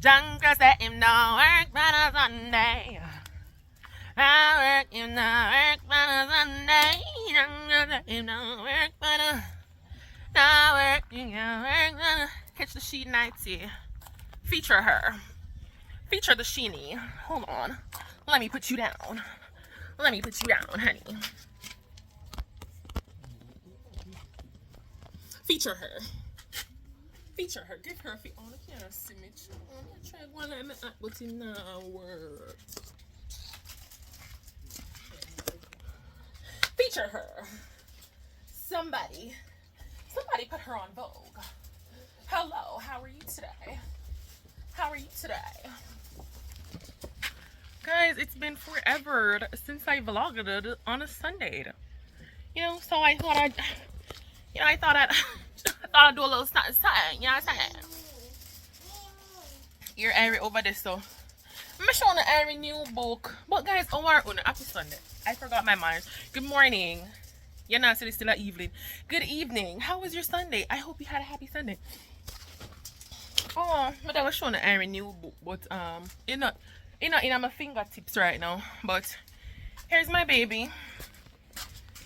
Junker said him no work for a Sunday. I work him no work for a Sunday. Junker said him no work for a no work for a catch the she nighty. Feature her. Feature the sheenie. Hold on. Let me put you down. Let me put you down, honey. Feature her. Feature her. Give her a feet. Oh, I can't see me. I tried one of them, but it now work. Feature her. Somebody put her on Vogue. Hello, how are you today? How are you today? Guys, it's been forever since I vlogged it on a Sunday. You know, so I thought I'd do a little something, you know what I'm saying? You're airy over this, so I'm showing the airy new book. But guys, oh, happy Sunday. I forgot my manners. Good morning. You're not still at evening. Good evening. How was your Sunday? I hope you had a happy Sunday. Oh, but I was showing the airy new book, but you know, in my fingertips right now. But here's my baby.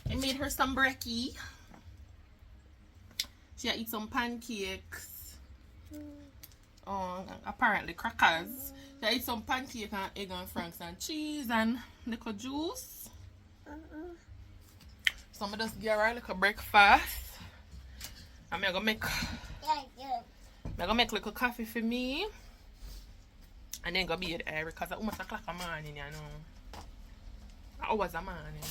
I made her some brekkie. She eat some pancakes. Oh, apparently crackers. She eat some pancake and egg and franks and cheese and little juice. So I'm just give her a little breakfast. And I'm gonna make little coffee for me. And then go be at air because it's almost o'clock in the morning, you know. Hours a morning.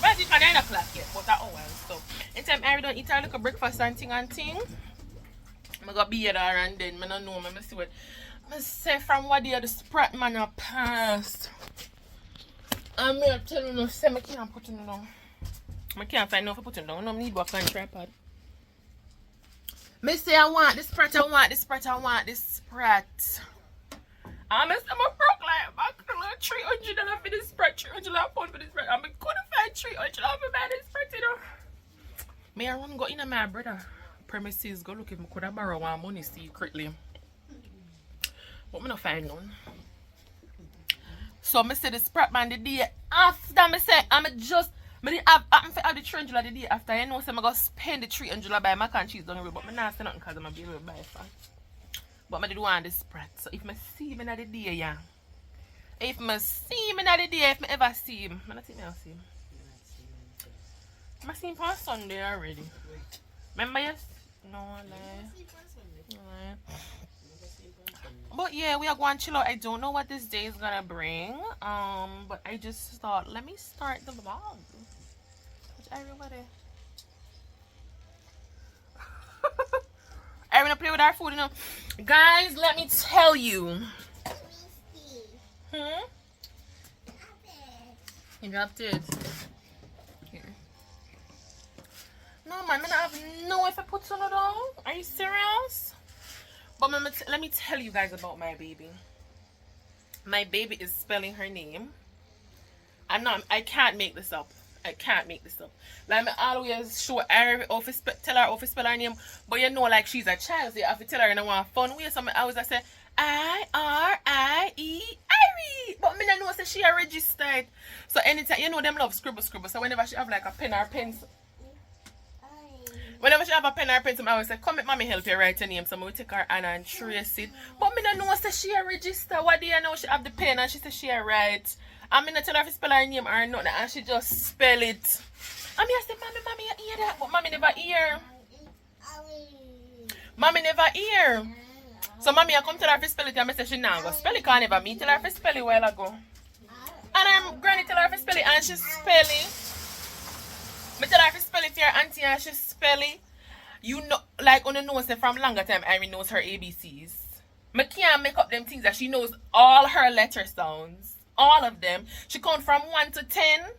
Well, it's not 9 o'clock yet, but hours. So, anytime I don't eat a little breakfast and thing, I'm going to be there and then I don't know. I see what I say from what day the sprat man are passed. I'm going to tell you, I can't put it down. I can't find no for putting down. I need work on tripod. I say I want this sprat, I want this sprat, I want this sprat. I'm a broke like back to $300 for this spread, $300 for this spread. I couldn't find $300 for buy this spread, you know. May I run go in my brother premises, go look if I could have borrow one money secretly. But I not find none. So I say the spread man the day after I say I didn't have the $300 the day after. I know so I'm gonna spend the $300 buy mac and cheese down the road, but I'm not saying nothing because I'm gonna be able to buy fat. But I do want this spread. So if I see him in the day, yeah. If I see him in the day, if I ever see him, I don't think I'll see him. I see him on Sunday already. Remember yes? No, lie. But yeah, we are going to chill out. I don't know what this day is gonna bring. But I just thought, let me start the vlog. Which everybody. I'm gonna play with our food, you know. Guys, let me tell you. You dropped it. Here. No, man, I don't have no if I put some it on. Are you serious? But let me tell you guys about my baby. My baby is spelling her name. I can't make this up. I can't make this up. Like I always show her tell her how to spell her name, but you know, like she's a child, so you have to tell her in a one fun way. So I always say I-R-I-E Irie, but me don't know say she registered. So anytime you know them love scribble. So whenever she have like a pen or pencil, whenever she have a pen or pencil, I always say, "Come, let mommy help you write your name." So I will take her hand and trace it. But me don't know say she register. What do you know? She have the pen and she say she write. I'm gonna tell her to spell her name or nothing, and she just spell it. I mean, I say, mommy, you hear that? But mommy never hear. Mommy never hear. So mommy, I come tell her to spell it, and I say she now go spell it. Can't never me tell her to spell it a while ago. And I'm granny tell her to spell it, and she spell it. Me tell her to spell it to her auntie, and she spell it. You know, like on the nose from longer time, Irene knows her ABCs. Me can't make up them things that she knows all her letter sounds. All of them. She counts from 1 to 10,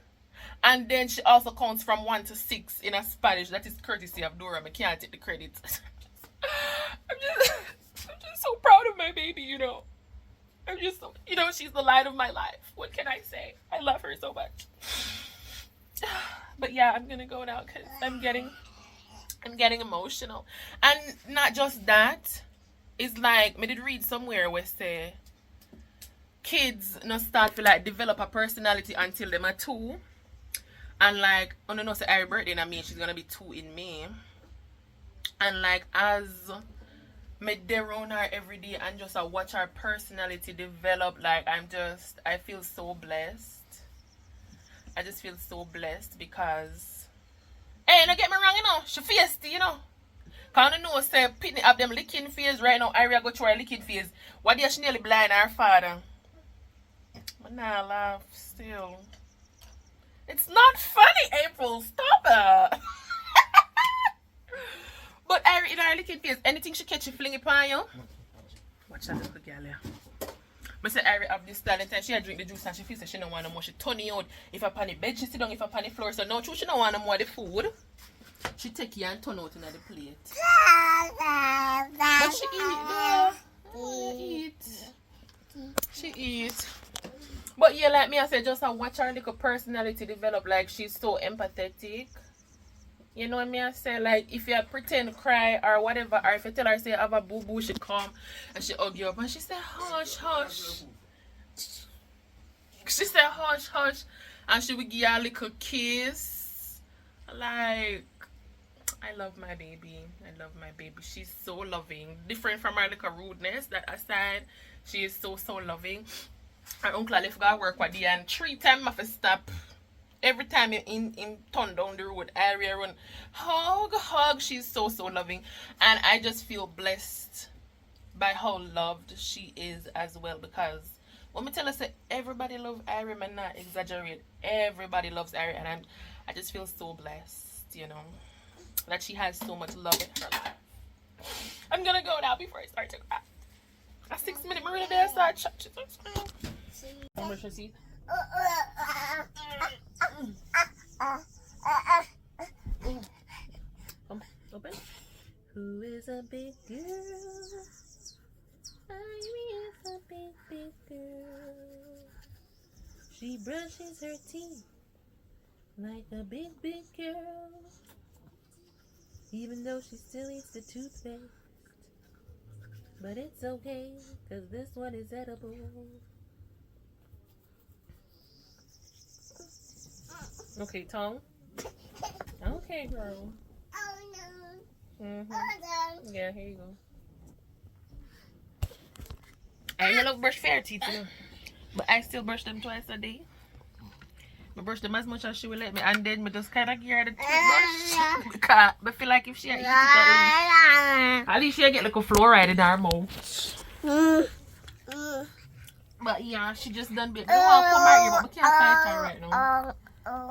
and then she also counts from 1 to 6 in a Spanish. That is courtesy of Dora. I can't take the credit. I'm just so proud of my baby, you know. I'm just so, you know, she's the light of my life. What can I say? I love her so much. But yeah, I'm gonna go now because I'm getting emotional. And not just that, it's like me did read somewhere where say kids not start to like develop a personality until them are 2. And like I don't know say her birthday in May, she's gonna be 2 in May. And like as me there around her every day and just watch her personality develop, like I feel so blessed. I just feel so blessed because hey, don't get me wrong, you know, she feisty, you know. Cause I know say Pitney have them licking phase right now, Aria go through her licking phase. What day she nearly blind her father? But nah laugh still. It's not funny, April. Stop it. But Aria in her licking phase, anything she catch, she fling it upon you. Watch that little girl here. I say Aria have this talent and she drink the juice and she feels that she don't want no more. She turn it out. If I pan the bed, she sit down. If I pan the floor, so no true, she don't want no more of the food. She take you and turn out in the plate. But she eat, though. She eat. But yeah, like me, I said, just watch her little personality develop. Like, she's so empathetic. You know what I say? Like, if you pretend cry or whatever, or if you tell her, say, have a boo-boo, she come and she hug you up and she say, hush, hush. She say, hush, hush. And she will give you a little kiss. Like, I love my baby. I love my baby. She's so loving. Different from her little rudeness that aside, she is so, so loving. Her uncle left go work with the and 3 times I have to stop. Every time you in turn down the road, Aria run, hug. She's so, so loving. And I just feel blessed by how loved she is as well. Because when me tell her, say, everybody loves Aria, man, not exaggerate. Everybody loves Aria. And I just feel so blessed, you know, that she has so much love in her life. I'm going to go now before I start to cry. A 6-minute Marina there, so I shut it. How much I see? Come, open. Who is a big girl? I is a big girl. She brushes her teeth like a big girl. Even though she still eats the toothpaste. But it's okay, cause this one is edible. Okay, tongue. Okay, girl. Oh no. Yeah, here you go. I ain't love brush fair teeth, you know. But I still brush them twice a day. I brush them as much as she will let me, and then I just kind of give her the toothbrush because I feel like if she eat it at least she'll get like a fluoride in her mouth. But yeah, she just done bit. I want to come out here, but we can't fight her right now.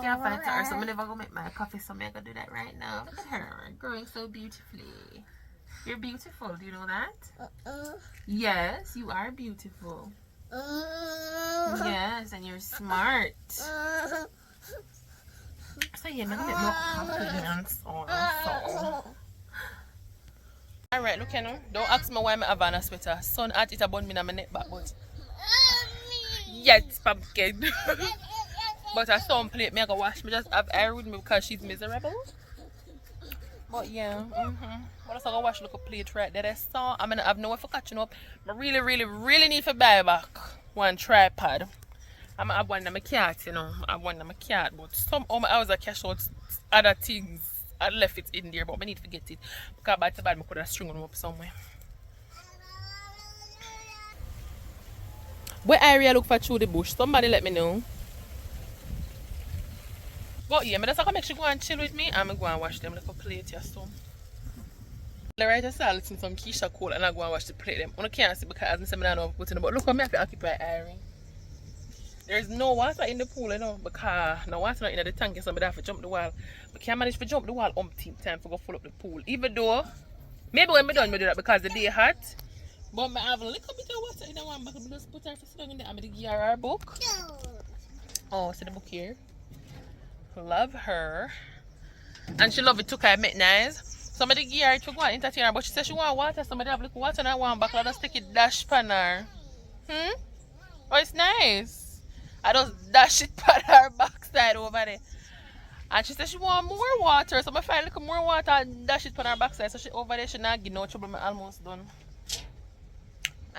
Can't fight her, so I'm never gonna make my coffee, so I'm gonna do that right now. Look at her, growing so beautifully. You're beautiful, do you know that? Yes, you are beautiful. Yes, and you're smart. So yeah, I'm gonna get more confidence on so. Alright, look, you know, don't ask me why I have on a sweater. Sun hot, it a bun me in my neck back, but yes, pumpkin. But I saw him plate, me I go wash. Me just have air with me because she's miserable. But yeah, But I saw go wash look a plate right there. I saw I'm gonna have nowhere for catching up. I really need to buy back one tripod. I'm gonna have one of my cat, you know. I have one of my cat, but some my hours I cash out other things. I left it in there, but I need to get it. Because by the bad I could have strung them up somewhere. Where area look for through the bush? Somebody let me know. But yeah, I just have to make sure go and chill with me and I go and wash them like a plate here so. Right, I started listening to some Keisha Cole and I go and wash the plate them. I can't see because I said I don't know put in the but look how I have to occupy iron. There's no water in the pool, you know, because no water not in the tank, so I have to jump the wall. I can't manage to jump the wall time to go full up the pool. Even though maybe when I'm done I do that because the day hot. But I have a little bit of water in the one but I just put her for sitting in there and I give her our book. Oh, see the book here. Love her. And she love it too, I make nice. Somebody give her to go and entertain her, but she said she want water. Somebody have little water and I want back. I just take it dash pan her. Oh, it's nice. I just dash it pan her backside over there. And she said she want more water. So I find a little more water and dash it pan her backside. So she over there she not give no trouble. I'm almost done.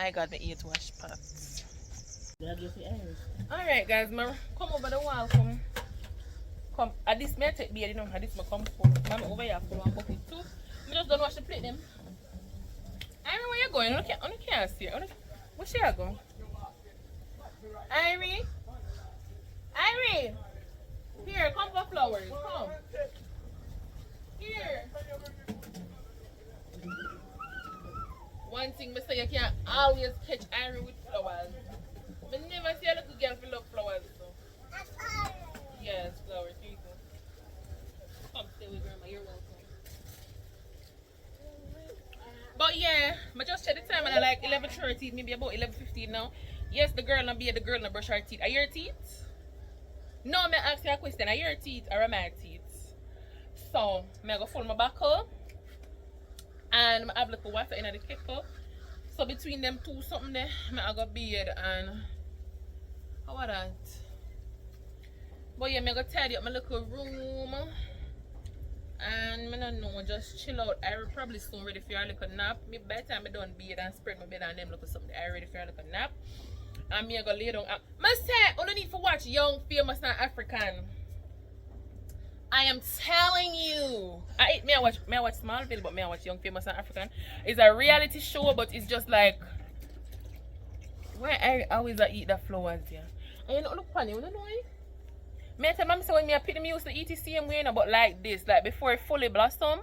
I got the 8 wash pots. Alright guys, come over the wall, come. At this may I take beer, you know, at this may come full. Mama over here full one bucket too. I just don't wash the plate them. Irie, where you going? I can't see her. Where she go? Irie? Irie! Here, come for flowers. Come. Here. One thing I say, you can't always catch Irie with flowers. I never see a little girl who love flowers. So. Yes, flowers. Here you go. Come stay with grandma. You're welcome. But yeah, I just check the time and I like 11:30, maybe about 11:15 now. Yes, the girl not brush her teeth. Are your teeth? No, I ask you a question. Are your teeth or am I teeth? So, I go fold my buckle and I have like a water in the kettle. So between them two something there, I go beard and how about that? But yeah, I go tidy up my little room. And I don't know, just chill out. I probably soon ready for a little nap. Maybe by the time I done beard and spread my bed and them look for something, I ready for a little nap. And me I go lay down. I say, you don't need to watch Young, Famous and African. I am telling you. I watch Smallville, but I watch Young, Famous and African. It's a reality show, but it's just like where I always eat the flowers here. And you don't look funny, you don't know it? Me tell mom say when me pick them used to eat the same way, but like this, like before it fully blossom,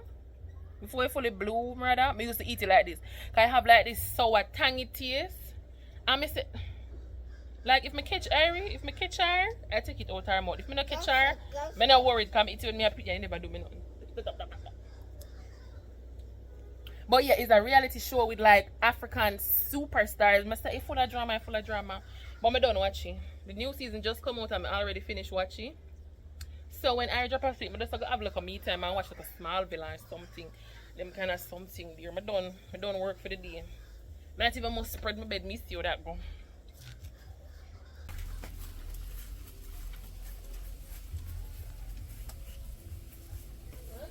before it fully bloom rather, me used to eat it like this. Cause I have like this sour tangy taste. And me say, like if me catch Irie, if me catch her, I take it out her mouth. If me not catch her, me not worried cause me eat it when me pick, I never do me nothing. But yeah, it's a reality show with like African superstars. I say it's full of drama. But I don't watch it. The new season just come out and I already finished watching. So when I drop asleep, I just go have like a me time and watch like a Smallville or something. Them kind of something there. I don't work for the day. I not even must spread my bed, me see how that go.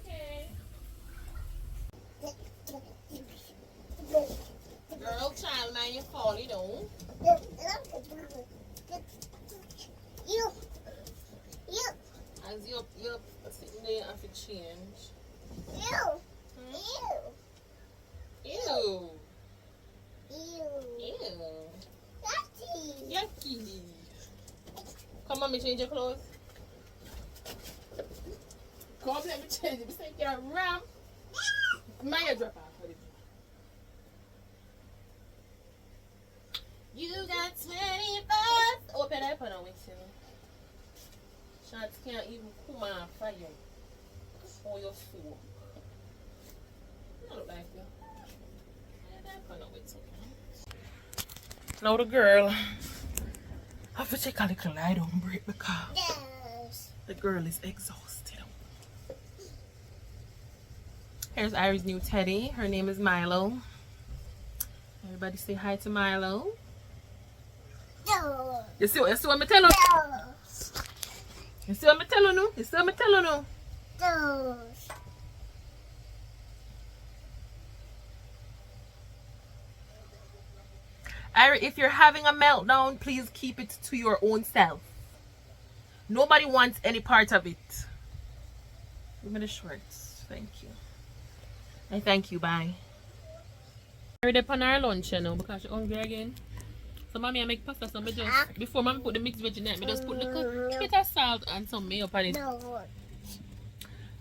Okay. Girl, child, man, you fall, you know. As you're sitting there and to change. Ew. Yucky. Come on, me change your clothes. Come on, let me change it. This ain't your ram. Maya drop off. You got 20 bucks. Open up and wait till shots can't even come on fire or your food. I look like you. Now the girl I have to take a little lie down break because the girl is exhausted. Here's Irie's new teddy. Her name is Milo. Everybody say hi to Milo. You see what I'm telling you? You see what I'm telling you? You see what I'm telling you? Irie, if you're having a meltdown, please keep it to your own self. Nobody wants any part of it. Give me the shorts. Thank you. I thank you. Bye. Irie, they're on our lunch, you know, because she's hungry again. So mommy I make pasta, so I just before mommy put the mixed veg in it, I just put a bit of salt and some mayo on it.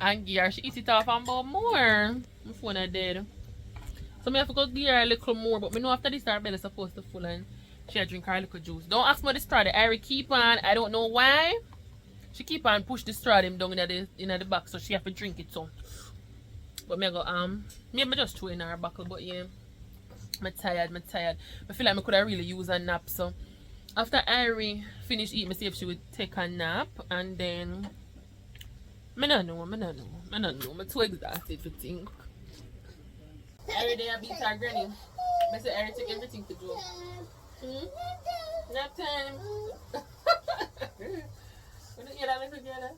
And give her, she eat it off and about more. My phone I did. So I have to go give her a little more, but I know after this her belly is supposed to full and she'll drink her little juice. Don't ask me the straw. The Irie keep on, I don't know why. She keep on push the straw them down in the back, so she have to drink it so. But me go maybe just throw in her buckle, but yeah. I'm tired. I feel like I could have really used a nap. So after Irie finished eating, I see if she would take a nap and then I don't know. I'm too exhausted to think. Irie day I beat her granny. I said Irie take everything to do. Nap time. You don't hear that little girl?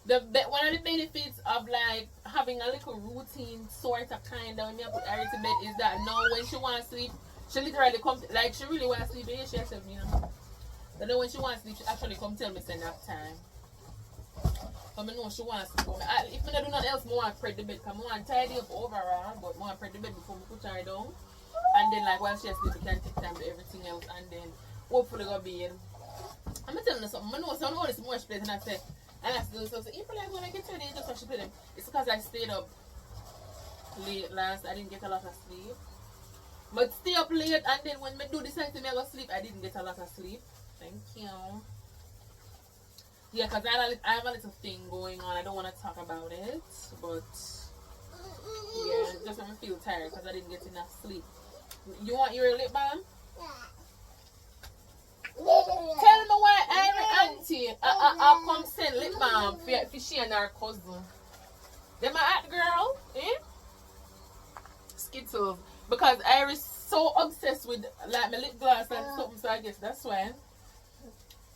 One of the benefits of like having a little routine sort of kind of when you put her to bed is that now when she wants to sleep, she literally come like she really wants to sleep. Yeah, she herself, you know. But then when she wants to sleep, she actually come tell me say nap time. But I know she wants to go. If I do nothing else, I want to spread the bed. Because I want to tidy up overall, but I want to spread the bed before I put her down. And then like while she asleep, we can take time to everything else. And then hopefully go be in. I'm telling you something. I know so I know this much place and I say, and I still so if like when I get ready, just so she play them. It's because I stayed up late last. I didn't get a lot of sleep. But stay up late and then when I do this thing to me I go sleep, I didn't get a lot of sleep. Thank you. Yeah, because I have a little thing going on. I don't want to talk about it, but yeah, just when I feel tired because I didn't get enough sleep. You want your lip balm? Tell me why I'm auntie I come send lip balm for she and her cousin. Them a hot girl, eh? Skittles. Because Iris so obsessed with like my lip gloss and something, so I guess that's why.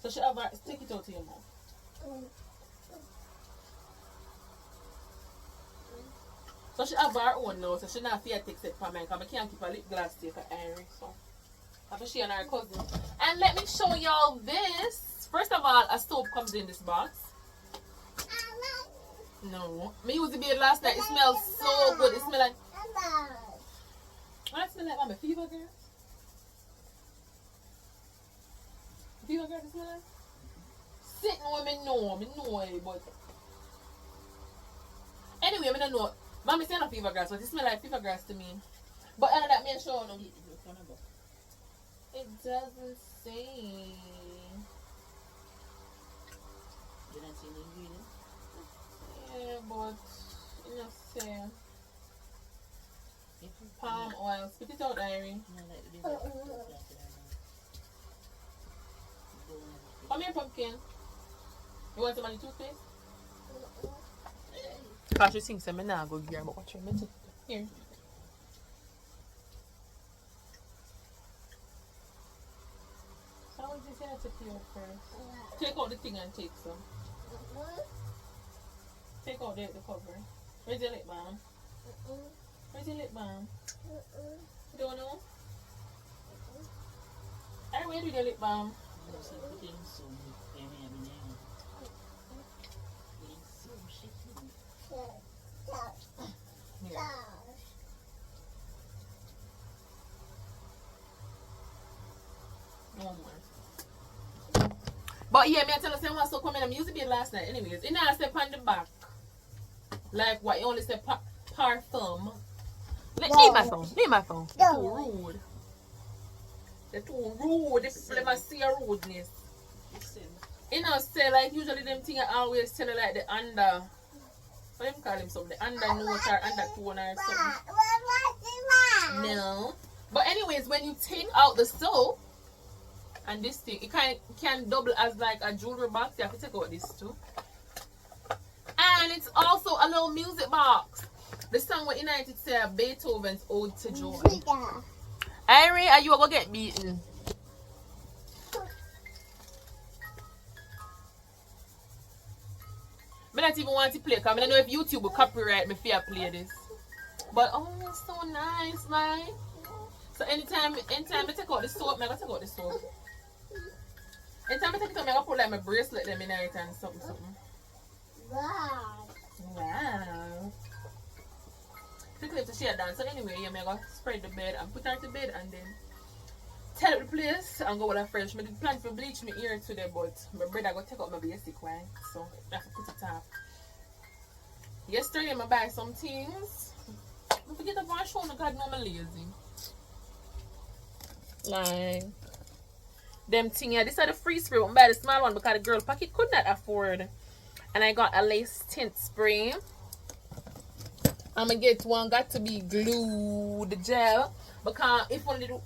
So she have her, take it out to your mouth. So she have her own now, so she not fear take it for me because I can't keep a lip gloss take for Iris. So after she and her cousin. And let me show y'all this. First of all, a soap comes in this box. No. Me used to be it last night. It smells so good. It smells like what smell like, mama? Fever girl? Fever girl smell like? Sitting where me know it, but anyway, I don't know. Mommy say no fever grass, but it smell like fever grass to me. But other that me show no. It doesn't say. You don't see the ingredients? Yeah, but it don't say. Palm oil. Spit it out, Irene. Come here, pumpkin. You want some of the toothpaste? Because she thinks I'm not going to give her, but watch her. Here. So how would you say I take you out first? Take out the thing and take some. Take out the cover. Where's your lip balm? Where's your lip balm? You don't know? I where do the lip balm? Here. No more. But yeah, me I tell you, someone so coming. I used to be last night. Anyways, it now step on the back. Like what you only say parfum. Leave my phone. Leave my phone. They're too rude. They're too rude. The people must see a rudeness. You know, say like usually them thing I always tell you like the under. What do you call him something? The under note or under tone or something. No. But anyways, when you take out the soap and this thing, it can double as like a jewelry box. You have to take out this too. And it's also a little music box. The song what United say Beethoven's Ode to Joy. Irie, are you gonna get beaten? I don't even want to play because I don't know if YouTube will copyright me if I play this. But oh, it's so nice, man. So anytime I take out the soap, I'm gonna take out the soap. Anytime I take it out, I'm gonna put like my bracelet them in it and something. Wow. The clip to share down. So anyway, I'm gonna spread the bed and put her to bed and then tell up the place and go with her fresh. I did plan to bleach my ear today, but my brother go take out my basic one, so I have to put it up. Yesterday I buy some things. I forget about my show because I know I'm lazy. Like them things here. These are the free spray. I buy the small one because the girl pocket could not afford. And I got a lace tint spray. I'm gonna get one got to be glued gel because if one they do.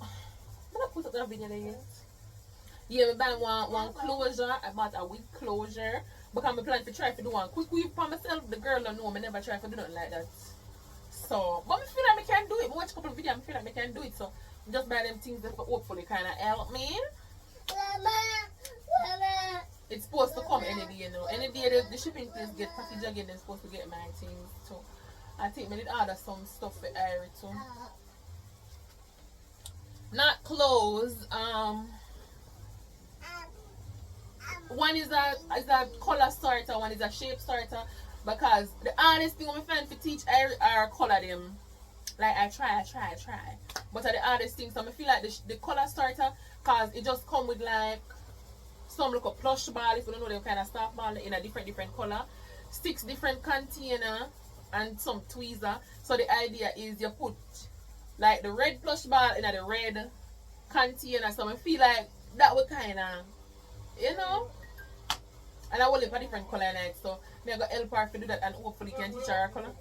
I'm gonna put up that video there. Yeah, I buy one closure. I bought a wig closure because I'm planning to try to do one quick weave for myself. The girl don't know I never try to do nothing like that. So, but I feel like I can do it. I watch a couple of videos, I feel like I can do it. So, just buy them things that hopefully kind of help me. It's supposed to come any day, you know. Any day the shipping place get package again, they're supposed to get my things too. I think I did order some stuff for Irie too. Not clothes. One is a color starter, one is a shape starter. Because the hardest thing I'm trying to teach are color them. Like I try. But the hardest thing, so I feel like the color starter, cause it just come with like some look a plush ball, if you don't know the kind of stuff ball in a different color, 6 different container and some tweezer. So the idea is you put like the red plush ball in a red container. So I feel like that would kind of, you know. And I will leave a different color in it, so I'm going to help her to do that and hopefully can teach her her color.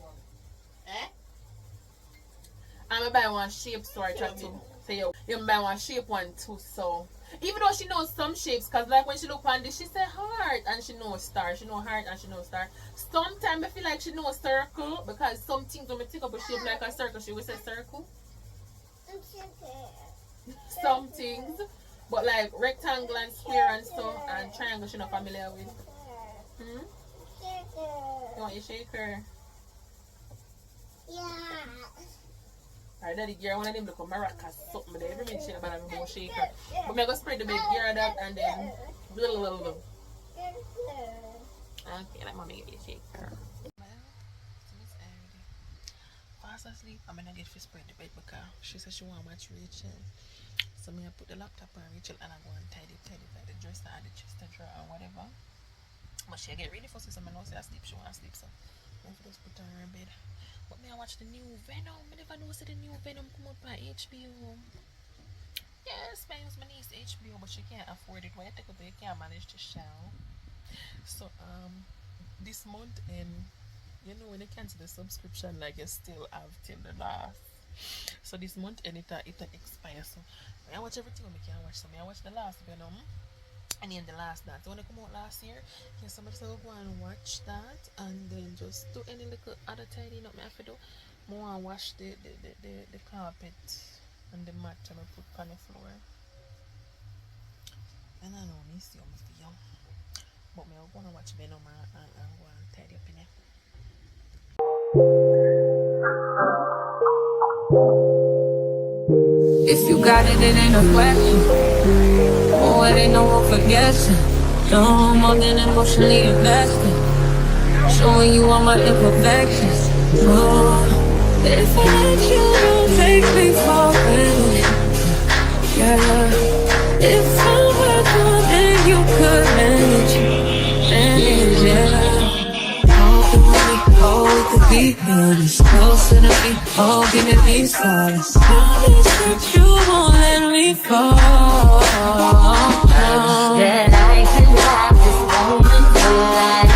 I'm going to buy one shape starter too. So you buy one shape one too. So even though she knows some shapes, because like when she look on this, she say heart and she knows star. She know heart and she knows star. Sometimes I feel like she knows circle, because some things when we take up a shape like a circle, she will say circle. Some things. But like rectangle and square and stuff and triangle she's not familiar with. You want your shaker? Yeah. Alright, daddy girl, one of them look like maracas something there. Every minute she about a more shaker. But I'm gonna spread the big gear that and then little. Okay, let mommy give you a shaker. Fast asleep, I'm gonna get to spread the bed because she said she wanna watch Rachel. So I put the laptop on Rachel and I go and tidy like the dresser and the chest drawer or whatever. But she get ready for so I know say I sleep, she wanna sleep, so I just put her in bed. But me I watch the new Venom. I never know say the new Venom come out by HBO. Yes, I use my niece HBO, but she can't afford it. When you take a break, you can't manage to show. So this month and you know when you cancel the subscription, like you still have till the last. So this month and it expires. So I watch everything we can watch. So I watch the last Venom and then the last dance. When it come out last year, can somebody say go and watch that and then just do any little other tidying up me have to do. More and wash the carpet and the mat and I put on the floor. And I know me see how I feel. But me I go and watch Venom and go and tidy up in it. If you got it, it ain't a question. Oh, it ain't no room for guessing. No more than emotionally invested. Showing you all my imperfections. Oh, if I let you, don't take me for granted. Yeah, if I were good, then you could manage. Yeah. Oh, we could be honest. Closer to me, oh, give me these flowers. Promise that you won't let me fall. That I can have this moment for life.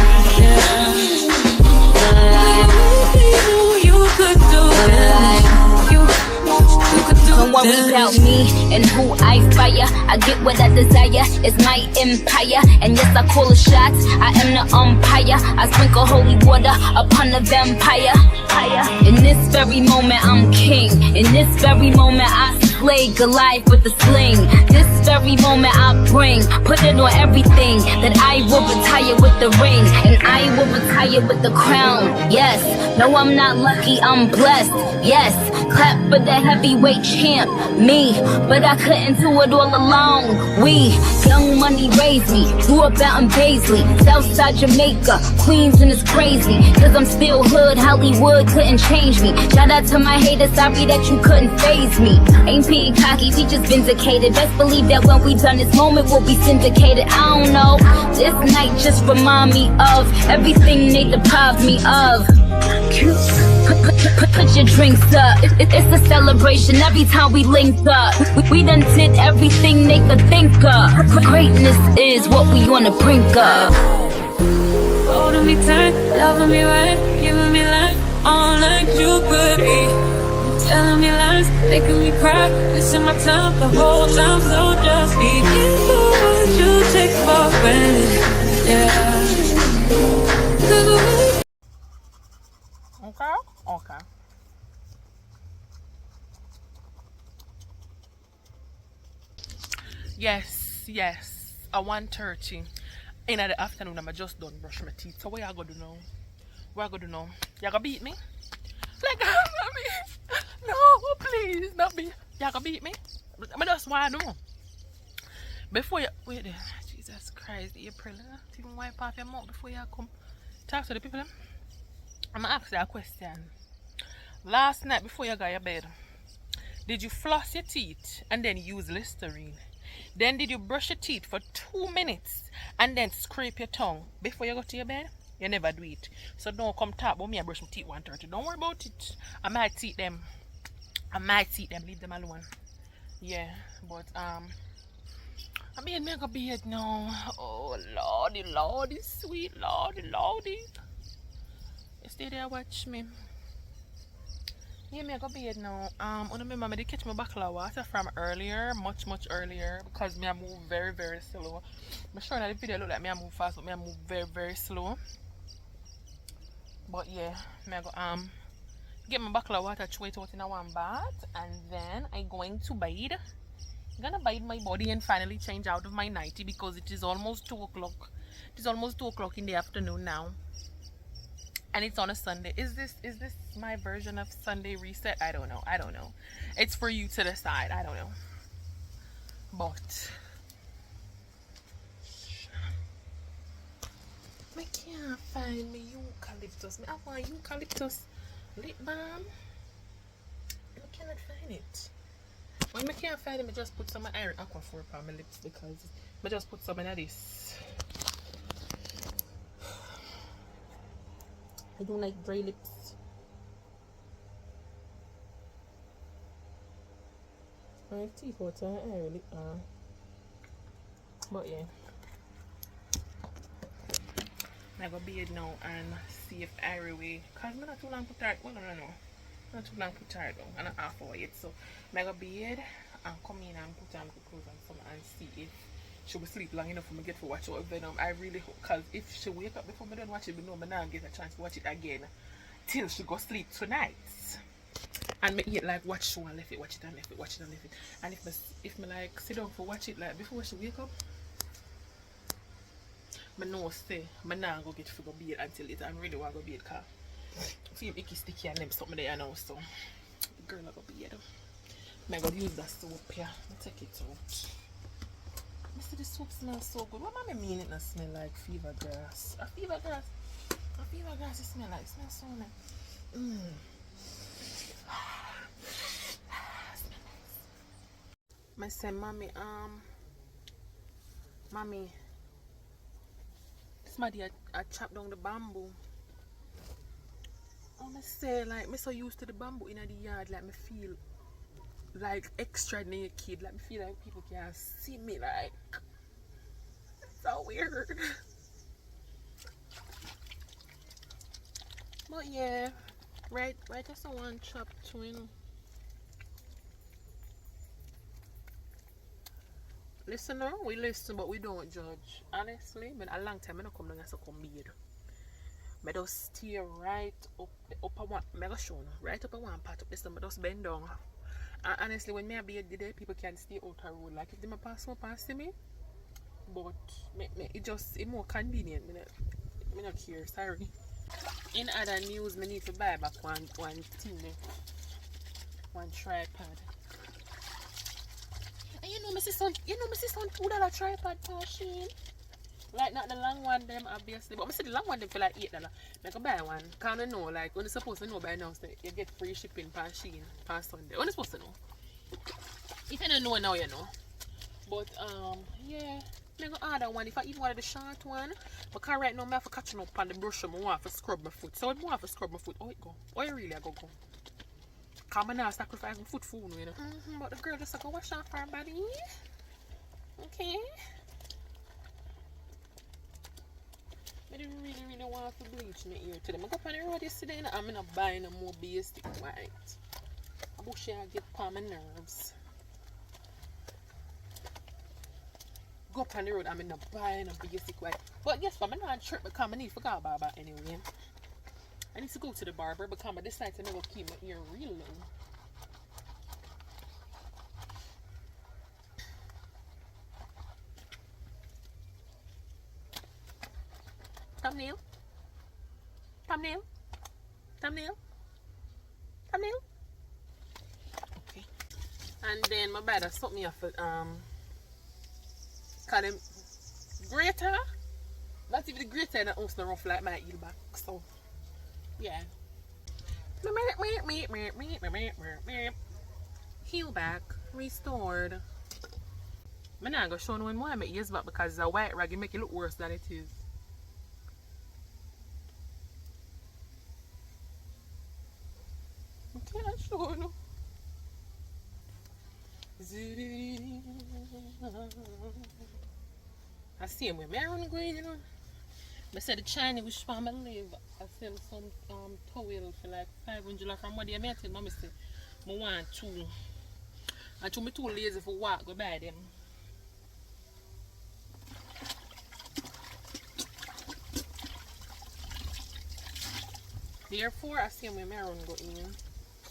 You could do it. You could do it. Don't worry about me and who I fire. I get what I desire. It's my empire. And yes, I call the shots. I am the umpire. I sprinkle holy water upon the vampire. In this very moment, I'm king. In this very moment, I slay Goliath with the sling. This very moment, I put it on everything. That I will retire with the ring. And I will retire with the crown. Yes, no, I'm not lucky, I'm blessed. Yes, clap for the heavyweight champ, me. But I couldn't do it all alone. We, young money raised me. Grew up out in Paisley, Southside Jamaica, Queens, and it's crazy. Cause I'm still hood, Hollywood couldn't change me. Shout out to my haters, sorry that you couldn't faze me. Ain't being cocky, we just vindicated. Best believe that when we done this moment, we'll be syndicated. I don't know, this night just remind me of everything they deprived me of. Put your drinks up. It's a celebration every time we link up. We done did everything they could think of. Greatness is what we on the brink of. Holding me tight, loving me right, giving me life, all like you could be. Telling me lies, making me cry, wasting my time the whole time, so just be careful what you take for granted. Yeah. Okay. Yes. At 1:30. In the afternoon, I'm just done brush my teeth. So what you gonna do now? What you gonna do now? You gonna beat me? Like, mommy, no, please, not me. You gonna beat me? I just want to know. Before you, wait there. Jesus Christ, April, even wipe off your mouth before you come talk to the people. I'm gonna ask you a question. Last night before you got your bed, did you floss your teeth and then use Listerine? Then did you brush your teeth for 2 minutes and then scrape your tongue before you go to your bed? You never do it. So don't come talk about me and brush my teeth 1:30. Don't worry about it. I might eat them. Leave them alone. Yeah, but I mean, make a beard now. Oh lordy, sweet lordy. You stay there, watch me. Yeah, make a beard now. I remember I did catch my bottle of water from earlier, much earlier, because me I move very slow. I'm sure that the video look like me I move fast, but me I move very slow. But yeah, me I go get my bottle of water, throw it out in a one bath, and then I'm going to bathe. I'm gonna bathe my body and finally change out of my nightie because it is almost 2 o'clock. It is almost 2 o'clock in the afternoon now, and it's on a Sunday. Is this my version of Sunday reset? I don't know. It's for you to decide. I don't know. But I can't find me eucalyptus. I want eucalyptus lip balm. I cannot find it. When I can't find it, I just put some iron aquaphor on my lips because I just put some in this. I don't like dry lips. My teeth out and iron lip balm. But yeah. I go beard now and see if I way. Cause I'm not too long put tired. Well, no. Not too long put tired though. I'm not half hour yet. So I go beard and come in and put on the clothes and some and see if she will sleep long enough for me to get to watch out Venom. I really hope, cause if she wake up before me done watch it, I know I now get a chance to watch it again till she go sleep tonight. And me eat like watch show and left it, watch it. And if me like sit down for watch it like before she wake up, I know say I now go get figure beard until it. I really want to go beard car. Feel icky sticky and them something there now, so the girl I go beard. I go use that soap here. I take it out. I see the soap smells so good. What am I mean it not smell like fever grass? A fever grass it smell like. It smells so nice. I say, mommy, somebody I chop down the bamboo. I say, like, me so used to the bamboo in the yard, like, me feel like extra naked, like, me feel like people can see me, like, it's so weird. But yeah, right, that's the one chop twin. Listener, we listen but we don't judge. Honestly, but a long time I don't come down and say come beard. I just stay right up the upper one. I go show you, right up at one part of this time, I just bend down. And honestly, when me a beard the day, people can stay out the road. Like if they pass up and see me, but it's more convenient. I not care, sorry. In other news, I need to buy back one thing there. One tripod. And you know my sister $2 tripod machine. Like not the long one them obviously, but I see the long one them for like $8. I can buy one. Can't know like when you're supposed to know by now so you get free shipping per Shein per Sunday. When you supposed to know. If you don't know now you know. But yeah. I'm gonna order one if I even wanted the short one. Because right now I have to catch up on the brush I want to scrub my foot. So I want to scrub my foot. Oh it go. Oh it really I go. Cause I now sacrifice my foot for you know. But the girl just go wash off her body. Okay. I didn't really want to bleach my ear today. I go up on the road yesterday and I'm not buying no more basic white. I wish I get palm my nerves. Go up on the road, I'm not buying a basic white. But guess what? I'm not sure because I need to forget about that anyway. I need to go to the barber because I decided to never keep my ear real long. Thumbnail. Thumbnail. Thumbnail. Thumbnail. Okay. And then my brother suck me off call them grater. Not even the grater that owns the rough like my heel back. So yeah. Heel back restored. I'm not gonna show no one more I make ears back because it's a white rag, it make it look worse than it is. I can't show no. I see him with Maroon Green, you know. I said the Chinese wish for my live. I sell some towel for like $500 from what they made. I Mommy said, I want two. And to me too lazy for walk, go buy them. Therefore, I see where Maroon go in.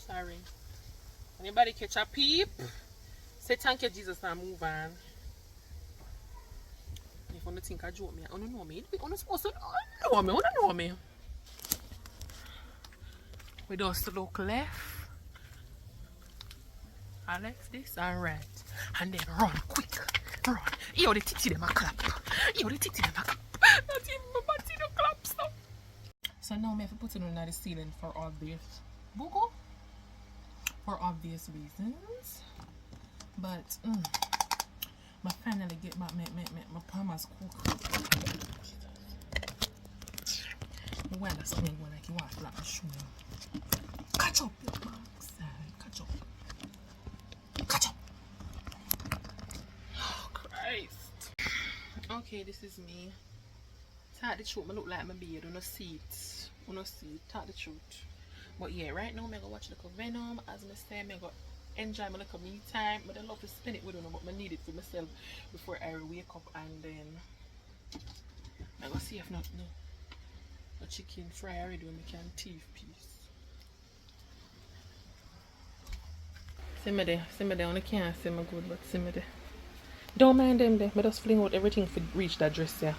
Sorry. Anybody catch a peep? Say thank you, Jesus, and move on. If you think I joke me, I don't know me. You don't supposed to know me. You don't know me. We just look left. I left this and right. And then run quick. Run. Yo, the titty them a clap. Yo, the titty them a clap. Not even my body no clap stuff. So now I have to put it on the ceiling for obvious bugo. For obvious reasons. But I finally get my palmas cook. The weather's something like you want like a shoe. Catch up, your marks. Catch up. Catch up. Oh Christ. Okay, this is me. Talk the truth, I look like my beard on a seat. On a seat. Talk the truth. But yeah, right now I'm gonna watch the Venom. As I say, I'm gonna enjoy my little me time. But I love to spend it with them, but I need it for myself before I wake up, and then I'm gonna see if not a chicken fry already when we can teeth piece. Simmer there, only can't simmer good, but simmer there. Don't mind them there, but just fling out everything to reach that dress there.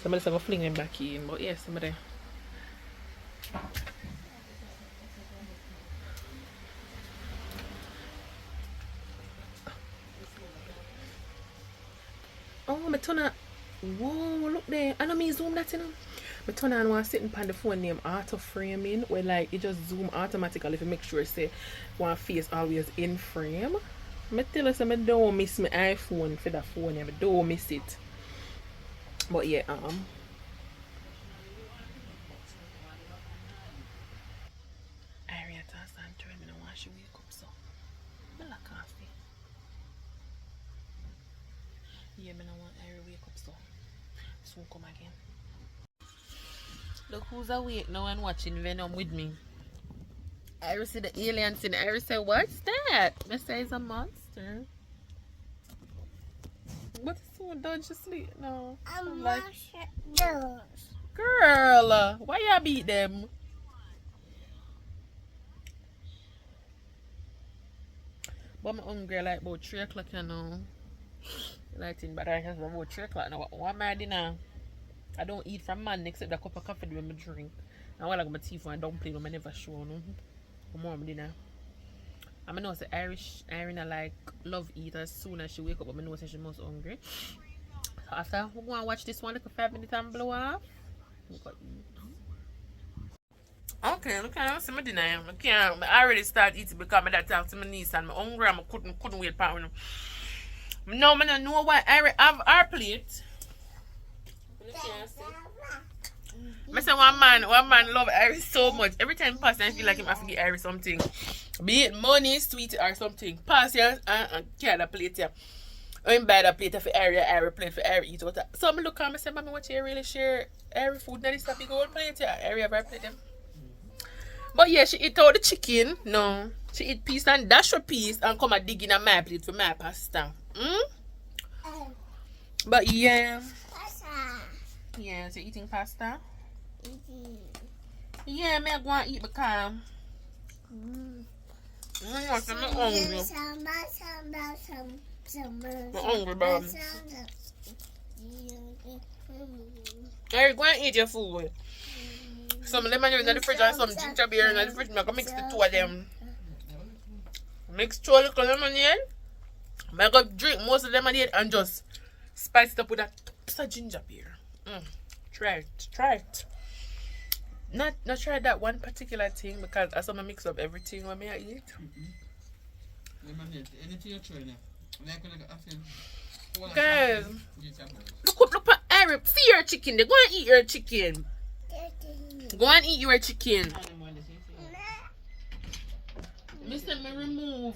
So I'm just gonna fling them back in, but yeah, simmer there. Oh, my turn on. Whoa, look there. I know me zoom that in. I turn on one sitting on the phone named auto framing, where like it just zoom automatically to make sure say one face always in frame. I tell us I don't miss my iPhone for that phone. I don't miss it. But yeah, Arietta and tell me I want she wake up so. I like coffee. Yeah, I want Ari wake up so. Soon come again. Look who's awake now and watching Venom with me. Iris see the aliens in Iris say, what's that? I say it's a monster. But soon don't you sleep now? I'm like, girl, why you beat them? But I'm hungry like about 3 o'clock you know. Lighting, but I have about 3 o'clock now. What am I dinner? I don't eat from man except a cup of coffee when I drink. And while I got my tea for a dumpling, I never show no. For mom dinner. I know say Irina like love eat as soon as she wake up, but I know say she most hungry. So after we go and watch this one like 5 minutes and blow off. Okay, look at see my dinner. I already start eating because I that talk to my niece and my hungry and I couldn't wait for me. No, I don't know why I have our plate. I say one man love Iris so much. Every time pass I feel like him have to give Iris something. Be it money, sweet or something. Pass here and carry the plate here. I'm buy the plate for Iris plate for Iris eat what. So I look at me say, Mommy, what you really share Iris food? Now this a big old plate here. Iris have her plate them. But yeah, she eat all the chicken. No. She eat piece and dash a piece and come and dig in my plate for my pasta. But yeah. Yeah, so eating pasta? Yeah, me go and eat because I'm hungry. I'm hungry, baby. Alright, go and eat your food. Some lemonade in the fridge and some ginger beer in the fridge. I'm gonna mix the two of them. Mix 2 little lemonade. I'm gonna drink most of the lemonade and just spice it up with a piece of ginger beer. Try it. Not try that one particular thing because I saw mix up everything when I eat. Lemonade, anything you try now. Guys, look at Arab. See your chicken. They go and eat your chicken. Go and eat your chicken. Mr. Me remove.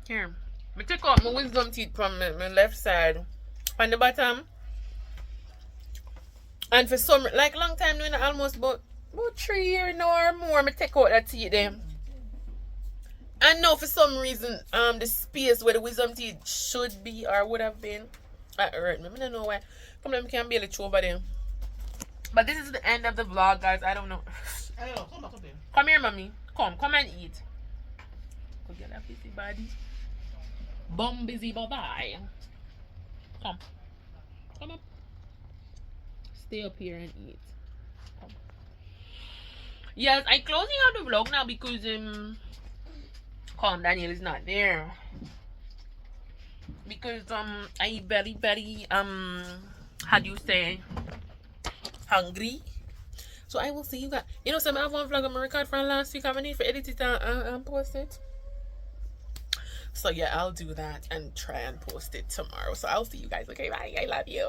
Here. I take out my wisdom teeth from my left side. On the bottom. And for some, like long time doing it, almost about 3 years now or more, I take out that teeth there. And now for some reason, the space where the wisdom teeth should be or would have been, that hurt me. I don't know why. Come on, I can barely chew over there. But this is the end of the vlog, guys. I don't know. Come here, mommy. Come and eat. Go get that busy body. Bum busy bye-bye. Come up. Stay up here and eat. Come. Yes, I'm closing out the vlog now because Daniel is not there. Because I very how do you say, hungry. So I will see you guys. You know, some I have one vlog I'm record from last week. I need to edit it and post it. So yeah, I'll do that and try and post it tomorrow. So I'll see you guys. Okay, bye. I love you.